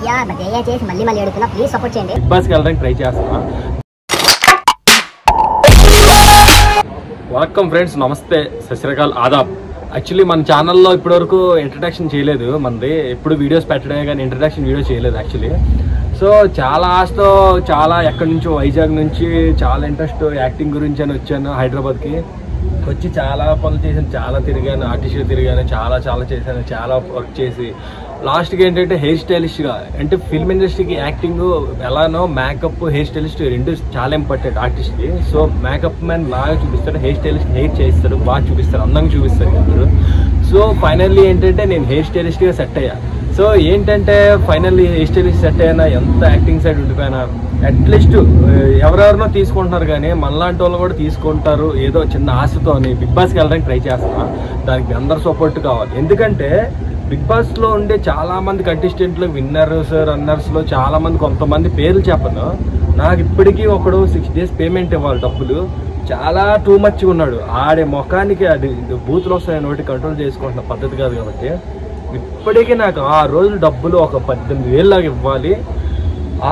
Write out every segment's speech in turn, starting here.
భయ్యా దయచేసి మళ్ళీ మళ్ళీ అడుగుతున్నా, ప్లీజ్ సపోర్ట్ చేయండి. బిగ్ బాస్కి వెళ్ళడానికి ట్రై చేస్తున్నా. వెల్కమ్ ఫ్రెండ్స్, నమస్తే, సశ్రీకాల్, ఆదాబ్. యాక్చువల్లీ మన ఛానల్లో ఇప్పటివరకు ఇంట్రడక్షన్ చేయలేదు, మనది ఎప్పుడు వీడియోస్ పెట్టడమే కానీ ఇంట్రడక్షన్ వీడియో చేయలేదు యాక్చువల్లీ. సో చాలా ఆశతో చాలా ఎక్కడి నుంచో వైజాగ్ నుంచి చాలా ఇంట్రెస్ట్ యాక్టింగ్ గురించి అని వచ్చాను. హైదరాబాద్కి వచ్చి చాలా పనులు చేశాను, చాలా తిరిగాను, ఆర్టిస్ట్గా తిరిగాను, చాలా చేశాను, చాలా వర్క్ చేసి లాస్ట్కి ఏంటంటే హెయిర్ స్టైలిష్గా, అంటే ఫిల్మ్ ఇండస్ట్రీకి యాక్టింగ్ ఎలానో మేకప్ హెయిర్ స్టైలిస్ట్ రెండు చాలా ఇంపార్టెంట్ ఆర్టిస్ట్కి. సో మేకప్ మ్యాన్ బాగా చూపిస్తాడు, హెయిర్ స్టైలిస్ట్ హెయిర్ చేయిస్తాడు, బాగా చూపిస్తారు, అందంగా చూపిస్తారు అందరూ. సో ఫైనల్లీ ఏంటంటే నేను హెయిర్ స్టైలిస్ట్గా సెట్ అయ్యా. సో ఏంటంటే ఫైనల్లీ హెయిర్ స్టైలిస్ట్ సెట్ అయినా ఎంత యాక్టింగ్ సైడ్ ఉండిపోయినా అట్లీస్ట్ ఎవరెవరినో తీసుకుంటున్నారు కానీ మనలాంటి వాళ్ళు కూడా తీసుకుంటారు ఏదో చిన్న ఆశతో అని బిగ్ బాస్కి వెళ్ళడానికి ట్రై చేస్తున్నా. దానికి అందరు సపోర్ట్ కావాలి. ఎందుకంటే బిగ్ బాస్లో ఉండే చాలామంది కంటెస్టెంట్లు విన్నర్స్ రన్నర్స్లో చాలామంది కొంతమంది పేర్లు చెప్పను. నాకు ఇప్పటికీ ఒకడు 6 days పేమెంట్ ఇవ్వాలి డబ్బులు, చాలా టూ మచ్గా ఉన్నాడు. ఆడే ముఖానికి అది బూతులు వస్తాయి, నోటి కంట్రోల్ చేసుకుంటున్న పద్ధతి కాదు కాబట్టి ఇప్పటికీ నాకు ఆ రోజు డబ్బులు ఒక 18,000 లాగా ఇవ్వాలి.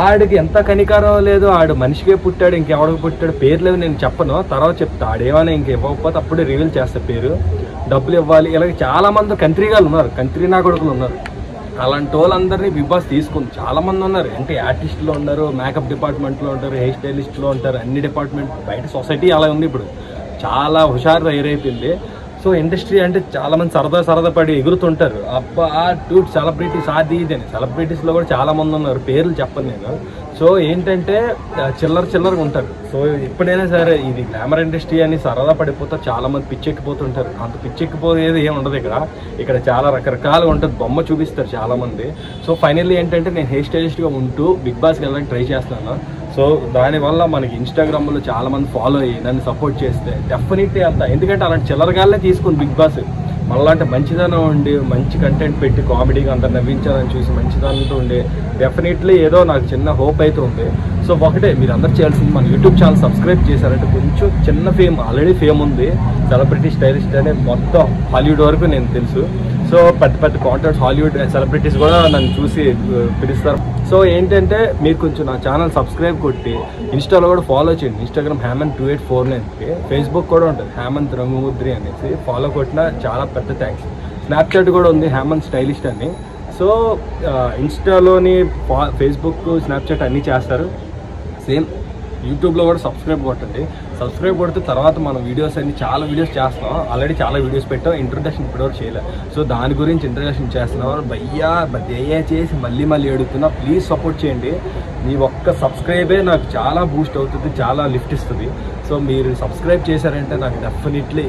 ఆడికి ఎంత కనికారం లేదు, ఆడు మనిషికే పుట్టాడు, ఇంకెవడికి పుట్టాడు పేరు లేదు నేను చెప్పను, తర్వాత చెప్తా. ఆడేమైనా ఇంక ఇవ్వకపోతే అప్పుడే రివీల్ చేస్తా పేరు. డబ్బులు ఇవ్వాలి. ఇలాగే చాలామంది కంట్రీగాళ్ళు ఉన్నారు, కంట్రీ నా కొడుకులు ఉన్నారు. అలాంటి వాళ్ళందరినీ బిగ్ బాస్ తీసుకుంది. చాలామంది ఉన్నారు, అంటే ఆర్టిస్టులు ఉన్నారు, మేకప్ డిపార్ట్మెంట్లో ఉంటారు, హెయిర్ స్టైలిస్ట్లో ఉంటారు, అన్ని డిపార్ట్మెంట్. బయట సొసైటీ అలా ఉంది ఇప్పుడు, చాలా హుషారు తయారైపోయింది. సో ఇండస్ట్రీ అంటే చాలామంది సరదా పడి ఎగురుతుంటారు. అబ్బా డూడ్ సెలబ్రిటీస్ అది ఇది అని. సెలబ్రిటీస్లో కూడా చాలామంది ఉన్నారు, పేర్లు చెప్పను నేను. సో ఏంటంటే చిల్లరగా ఉంటారు. సో ఎప్పుడైనా సరే ఇది గ్లామర్ ఇండస్ట్రీ అని సరదా పడిపోతారు, చాలామంది పిచ్చెక్కిపోతుంటారు. అంత పిచ్చెక్కిపోయేది ఏమి ఉండదు ఇక్కడ చాలా రకరకాలుగా ఉంటుంది, బొమ్మ చూపిస్తారు చాలామంది. సో ఫైనల్లీ ఏంటంటే నేను హెయిర్ స్టైలిస్ట్గా ఉంటూ బిగ్ బాస్కి వెళ్ళడానికి ట్రై చేస్తున్నాను. సో దానివల్ల మనకి ఇన్స్టాగ్రామ్లో చాలామంది ఫాలో అయ్యి నన్ను సపోర్ట్ చేస్తే డెఫినెట్లీ వెళ్తా. ఎందుకంటే అలాంటి చిల్లరగాళ్ళే తీసుకుంది బిగ్ బాస్. మళ్ళీ మంచిదనం ఉండి మంచి కంటెంట్ పెట్టి కామెడీగా అందరు నవ్వించాలని చూసి మంచిదనంతో ఉండి డెఫినెట్లీ ఏదో నాకు చిన్న హోప్ అయితే ఉంది. సో ఒకటే మీరు అందరు చేయాల్సింది, మన యూట్యూబ్ ఛానల్ సబ్స్క్రైబ్ చేశారంటే కొంచెం చిన్న ఫేమ్, ఆల్రెడీ ఫేమ్ ఉంది, సెలబ్రిటీ స్టైలిస్ట్ అనే మొత్తం హాలీవుడ్ వరకు నేను తెలుసు. సో పెద్ద కాంటాక్ట్స్ హాలీవుడ్ సెలబ్రిటీస్ కూడా నన్ను చూసి పిలుస్తారు. సో ఏంటంటే మీరు కొంచెం నా ఛానల్ సబ్స్క్రైబ్ కొట్టి ఇన్స్టాలో కూడా ఫాలో చేయండి. ఇన్స్టాగ్రామ్ Hemant2849కి, ఫేస్బుక్ కూడా ఉంటుంది హేమంత్ రంగుముద్రి అనేసి, ఫాలో కొట్టినా చాలా పెద్ద థ్యాంక్స్. స్నాప్చాట్ కూడా ఉంది హేమంత్ స్టైలిస్ట్ అని. సో ఇన్స్టాలోని ఫేస్బుక్ స్నాప్చాట్ అన్నీ చేస్తారు. సేమ్ యూట్యూబ్లో కూడా సబ్స్క్రైబ్ కొట్టండి. సబ్స్క్రైబ్ కొడితే తర్వాత మనం వీడియోస్ అన్ని చాలా వీడియోస్ చేస్తున్నాం, ఆల్రెడీ చాలా వీడియోస్ పెట్టాం. ఇంట్రొడక్షన్ ఇప్పటివరకు చేయలేదు. సో దాని గురించి ఇంట్రొడక్షన్ చేస్తున్నాం. దయచేసి మళ్ళీ అడుగుతున్నా, ప్లీజ్ సపోర్ట్ చేయండి. మీ ఒక్క సబ్స్క్రైబే నాకు చాలా బూస్ట్ అవుతుంది, చాలా లిఫ్ట్ ఇస్తుంది. సో మీరు సబ్స్క్రైబ్ చేశారంటే నాకు డెఫినెట్లీ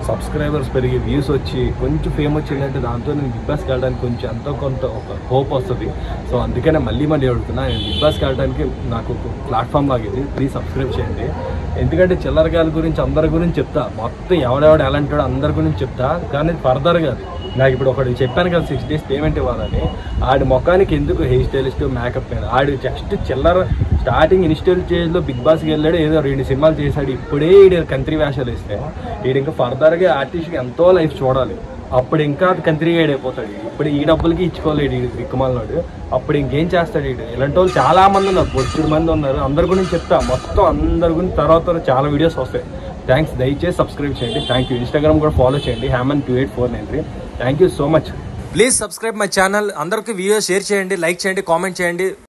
సబ్స్క్రైబర్స్ పెరిగి వ్యూస్ వచ్చి కొంచెం ఫేమ్ వచ్చిందంటే దాంతో నేను బిగ్ బాస్కి వెళ్ళడానికి కొంచెం ఎంతో కొంత ఒక హోప్ వస్తుంది. సో అందుకనే మళ్ళీ అడుగుతున్నా, నేను బిగ్ బాస్కి వెళ్ళడానికి నాకు ఒక ప్లాట్ఫామ్ లాగేది, ప్లీజ్ సబ్స్క్రైబ్ చేయండి. ఎందుకంటే చిల్లరగాల గురించి అందరి గురించి చెప్తా, మొత్తం ఎవడెవడు ఎలాంటి అందరి గురించి చెప్తా, కానీ ఫర్దర్గా నాకు ఇప్పుడు ఒకటి చెప్పాను కదా 6 days పేమెంట్ ఇవ్వాలని. ఆడి ముఖానికి ఎందుకు హెయిర్ స్టైలిస్ట్ మేకప్ మీద, ఆడి జస్ట్ చిల్లర స్టార్టింగ్ ఇన్స్టల్ స్టేజ్లో బిగ్ బాస్కి వెళ్ళాడు, ఏదో 2 సినిమాలు చేశాడు, ఇప్పుడే ఈడు కంట్రీ వేషాలు ఇస్తే వీడు ఇంకా ఫర్దర్గా ఆర్టిస్ట్కి ఎంతో లైఫ్ చూడాలి. అప్పుడు ఇంకా కంట్రీ గైడ్ అయిపోతాడు. ఇప్పుడు ఈ డబ్బులకి ఇచ్చుకోలేడు ఈ దిక్కుమాలనాడు. అప్పుడు ఇంకేం చేస్తాడు వీడు. ఇలాంటి వాళ్ళు చాలామంది ఉన్నారు, 40 మంది ఉన్నారు. అందరి గురించి చెప్తా, మొత్తం అందరి గురించి తర్వాత చాలా వీడియోస్ వస్తాయి. థ్యాంక్స్, దయచేసి సబ్స్క్రైబ్ చేయండి. Thank you. ఇన్స్టాగ్రామ్ కూడా ఫాలో చేయండి Hemant2849. Thank you so much. Please subscribe my channel. అందరికీ వీడియో షేర్ చేయండి, లైక్ చేయండి, కామెంట్ చేయండి.